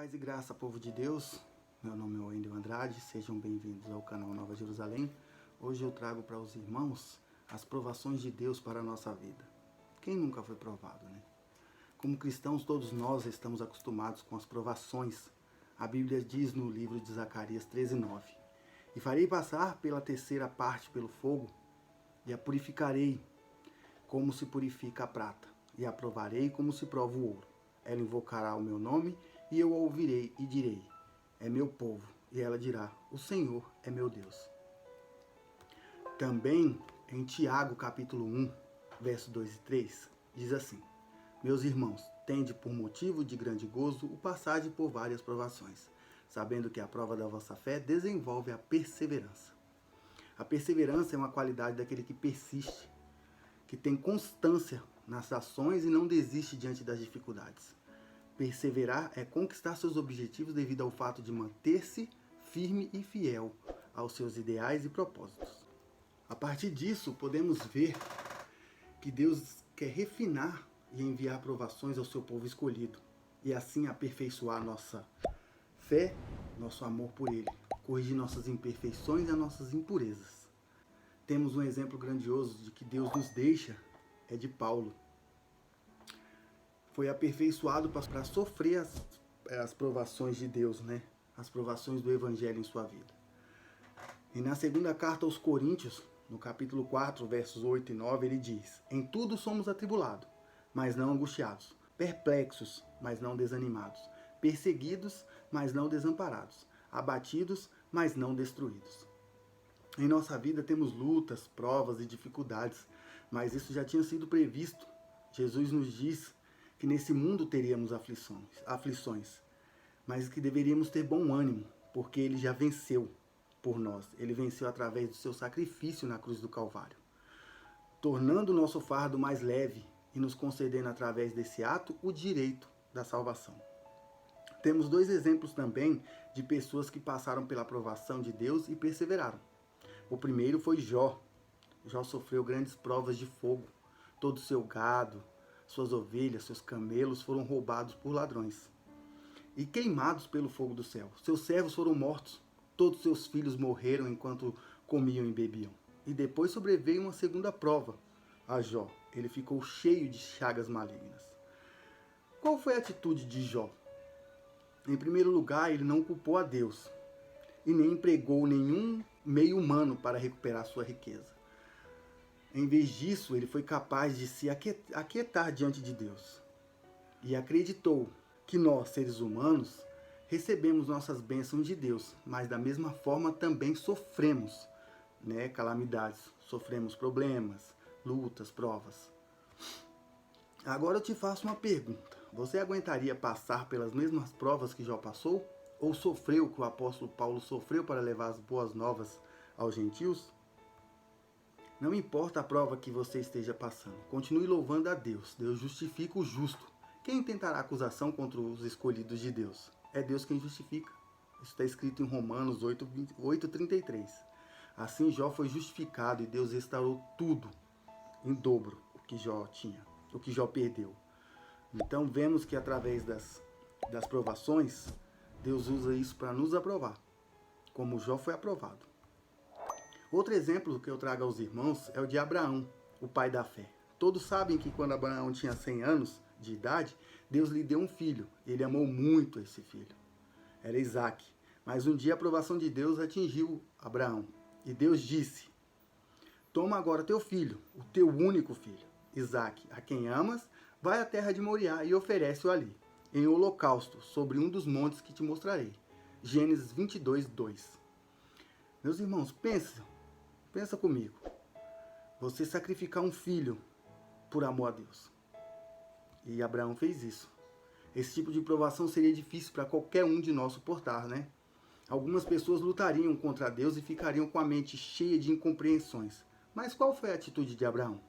Paz e graça, povo de Deus. Meu nome é Wendel Andrade, sejam bem-vindos ao canal Nova Jerusalém. Hoje eu trago para os irmãos as provações de Deus para a nossa vida. Quem nunca foi provado, né? Como cristãos, todos nós estamos acostumados com as provações. A Bíblia diz no livro de Zacarias 13:9: E farei passar pela terceira parte pelo fogo, e a purificarei como se purifica a prata, e a provarei como se prova o ouro. Ela invocará o meu nome, e eu a ouvirei e direi: é meu povo. E ela dirá: o Senhor é meu Deus. Também em Tiago capítulo 1, verso 2 e 3, diz assim: Meus irmãos, tende por motivo de grande gozo o passagem por várias provações, sabendo que a prova da vossa fé desenvolve a perseverança. A perseverança é uma qualidade daquele que persiste, que tem constância nas ações e não desiste diante das dificuldades. Perseverar é conquistar seus objetivos devido ao fato de manter-se firme e fiel aos seus ideais e propósitos. A partir disso, podemos ver que Deus quer refinar e enviar provações ao seu povo escolhido, e assim aperfeiçoar nossa fé, nosso amor por Ele, corrigir nossas imperfeições e as nossas impurezas. Temos um exemplo grandioso de que Deus nos deixa, é de Paulo. Foi aperfeiçoado para sofrer as provações de Deus, né? As provações do Evangelho em sua vida. E na segunda carta aos Coríntios, no capítulo 4, versos 8 e 9, ele diz: Em tudo somos atribulados, mas não angustiados, perplexos, mas não desanimados, perseguidos, mas não desamparados, abatidos, mas não destruídos. Em nossa vida temos lutas, provas e dificuldades, mas isso já tinha sido previsto. Jesus nos diz que nesse mundo teríamos aflições, mas que deveríamos ter bom ânimo, porque Ele já venceu por nós. Ele venceu através do seu sacrifício na cruz do Calvário, tornando o nosso fardo mais leve e nos concedendo através desse ato o direito da salvação. Temos dois exemplos também de pessoas que passaram pela aprovação de Deus e perseveraram. O primeiro foi Jó. Jó sofreu grandes provas de fogo. Todo o seu gado, suas ovelhas, seus camelos foram roubados por ladrões e queimados pelo fogo do céu. Seus servos foram mortos. Todos seus filhos morreram enquanto comiam e bebiam. E depois sobreveio uma segunda prova a Jó. Ele ficou cheio de chagas malignas. Qual foi a atitude de Jó? Em primeiro lugar, ele não culpou a Deus e nem empregou nenhum meio humano para recuperar sua riqueza. Em vez disso, ele foi capaz de se aquietar diante de Deus e acreditou que nós, seres humanos, recebemos nossas bênçãos de Deus, mas da mesma forma também sofremos, né, calamidades, sofremos problemas, lutas, provas. Agora eu te faço uma pergunta: você aguentaria passar pelas mesmas provas que Jó passou? Ou sofreu o que o apóstolo Paulo sofreu para levar as boas novas aos gentios? Não importa a prova que você esteja passando, continue louvando a Deus. Deus justifica o justo. Quem tentará acusação contra os escolhidos de Deus? É Deus quem justifica. Isso está escrito em Romanos 8:33. Assim Jó foi justificado e Deus restaurou tudo em dobro o que Jó tinha, o que Jó perdeu. Então vemos que através das provações, Deus usa isso para nos aprovar, como Jó foi aprovado. Outro exemplo que eu trago aos irmãos é o de Abraão, o pai da fé. Todos sabem que quando Abraão tinha 100 anos de idade, Deus lhe deu um filho. Ele amou muito esse filho. Era Isaac. Mas um dia a aprovação de Deus atingiu Abraão. E Deus disse: Toma agora teu filho, o teu único filho, Isaac, a quem amas, vai à terra de Moriá e oferece-o ali, em holocausto, sobre um dos montes que te mostrarei. Gênesis 22:2. Meus irmãos, pensa comigo. Você sacrificar um filho por amor a Deus. E Abraão fez isso. Esse tipo de provação seria difícil para qualquer um de nós suportar, né? Algumas pessoas lutariam contra Deus e ficariam com a mente cheia de incompreensões. Mas qual foi a atitude de Abraão?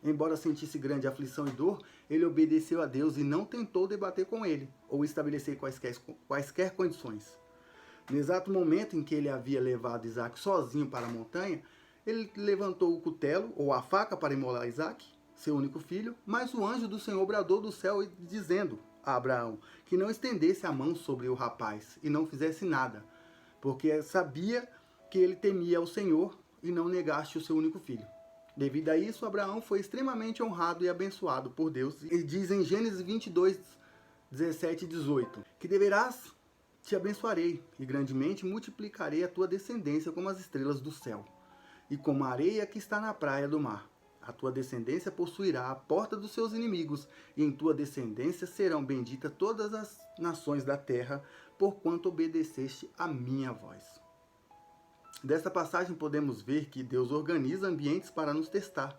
Embora sentisse grande aflição e dor, ele obedeceu a Deus e não tentou debater com ele ou estabelecer quaisquer condições. No exato momento em que ele havia levado Isaac sozinho para a montanha, ele levantou o cutelo ou a faca para imolar Isaac, seu único filho, mas o anjo do Senhor bradou do céu dizendo: a Abraão que não estendesse a mão sobre o rapaz e não fizesse nada, porque sabia que ele temia ao Senhor e não negaste o seu único filho. Devido a isso, Abraão foi extremamente honrado e abençoado por Deus. E diz em Gênesis 22, 17 e 18, que deverás, te abençoarei, e grandemente multiplicarei a tua descendência como as estrelas do céu, e como a areia que está na praia do mar. A tua descendência possuirá a porta dos seus inimigos, e em tua descendência serão benditas todas as nações da terra, porquanto obedeceste a minha voz. Desta passagem podemos ver que Deus organiza ambientes para nos testar.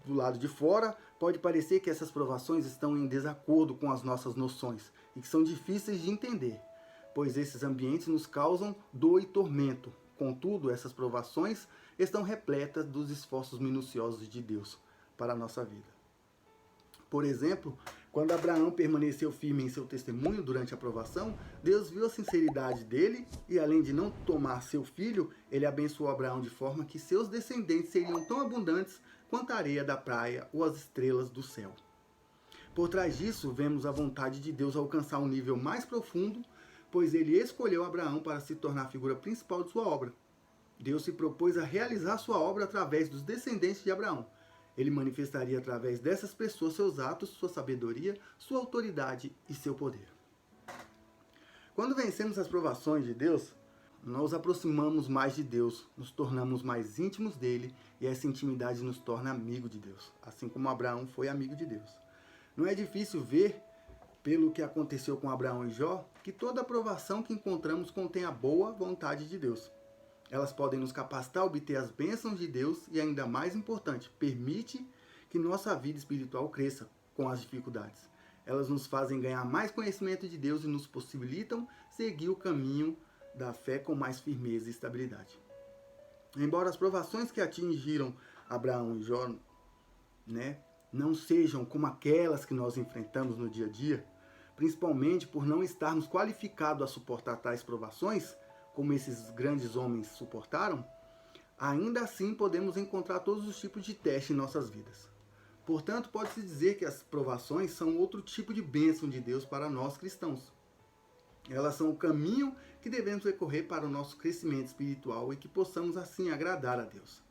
Do lado de fora, pode parecer que essas provações estão em desacordo com as nossas noções e que são difíceis de entender, pois esses ambientes nos causam dor e tormento. Contudo, essas provações estão repletas dos esforços minuciosos de Deus para a nossa vida. Por exemplo, quando Abraão permaneceu firme em seu testemunho durante a provação, Deus viu a sinceridade dele e, além de não tomar seu filho, ele abençoou Abraão de forma que seus descendentes seriam tão abundantes quanto a areia da praia ou as estrelas do céu. Por trás disso, vemos a vontade de Deus alcançar um nível mais profundo, pois ele escolheu Abraão para se tornar a figura principal de sua obra. Deus se propôs a realizar sua obra através dos descendentes de Abraão. Ele manifestaria através dessas pessoas seus atos, sua sabedoria, sua autoridade e seu poder. Quando vencemos as provações de Deus, nos aproximamos mais de Deus, nos tornamos mais íntimos dele e essa intimidade nos torna amigo de Deus, assim como Abraão foi amigo de Deus. Não é difícil ver, pelo que aconteceu com Abraão e Jó, que toda aprovação que encontramos contém a boa vontade de Deus. Elas podem nos capacitar a obter as bênçãos de Deus e, ainda mais importante, permite que nossa vida espiritual cresça com as dificuldades. Elas nos fazem ganhar mais conhecimento de Deus e nos possibilitam seguir o caminho da fé com mais firmeza e estabilidade. Embora as provações que atingiram Abraão e Jó, não sejam como aquelas que nós enfrentamos no dia a dia, principalmente por não estarmos qualificados a suportar tais provações, como esses grandes homens suportaram, ainda assim podemos encontrar todos os tipos de teste em nossas vidas. Portanto, pode-se dizer que as provações são outro tipo de bênção de Deus para nós cristãos. Elas são o caminho que devemos recorrer para o nosso crescimento espiritual e que possamos assim agradar a Deus.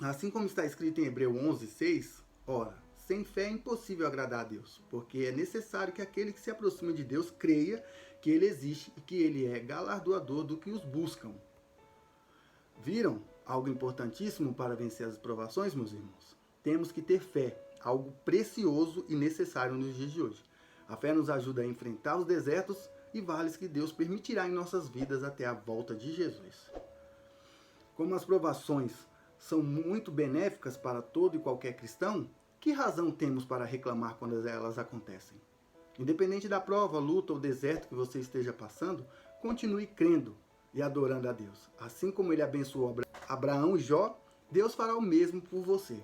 Assim como está escrito em Hebreus 11:6, ora, sem fé é impossível agradar a Deus, porque é necessário que aquele que se aproxima de Deus creia que ele existe e que ele é galardoador do que os buscam. Viram algo importantíssimo para vencer as provações, meus irmãos? Temos que ter fé, algo precioso e necessário nos dias de hoje. A fé nos ajuda a enfrentar os desertos e vales que Deus permitirá em nossas vidas até a volta de Jesus. Como as provações são muito benéficas para todo e qualquer cristão, que razão temos para reclamar quando elas acontecem? Independente da prova, luta ou deserto que você esteja passando, continue crendo e adorando a Deus. Assim como ele abençoou Abraão e Jó, Deus fará o mesmo por você.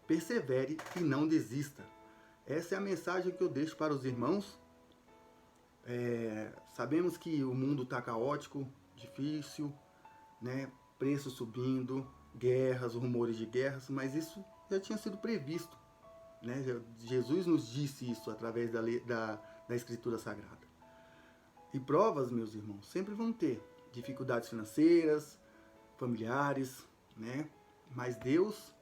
Persevere e não desista. Essa é a mensagem que eu deixo para os irmãos. Sabemos que o mundo está caótico, difícil, preços subindo, guerras, rumores de guerras, mas isso já tinha sido previsto. Jesus nos disse isso através da Escritura Sagrada. E provas, meus irmãos, sempre vão ter dificuldades financeiras, familiares, mas Deus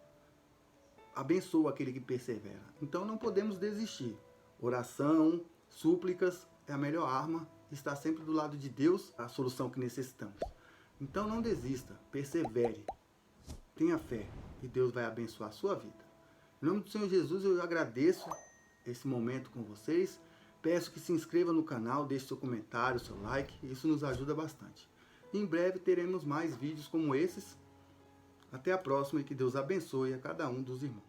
abençoa aquele que persevera. Então não podemos desistir. Oração, súplicas é a melhor arma. Está sempre do lado de Deus a solução que necessitamos. Então não desista, persevere, tenha fé e Deus vai abençoar a sua vida. Em nome do Senhor Jesus, eu agradeço esse momento com vocês. Peço que se inscreva no canal, deixe seu comentário, seu like. Isso nos ajuda bastante. Em breve teremos mais vídeos como esses. Até a próxima e que Deus abençoe a cada um dos irmãos.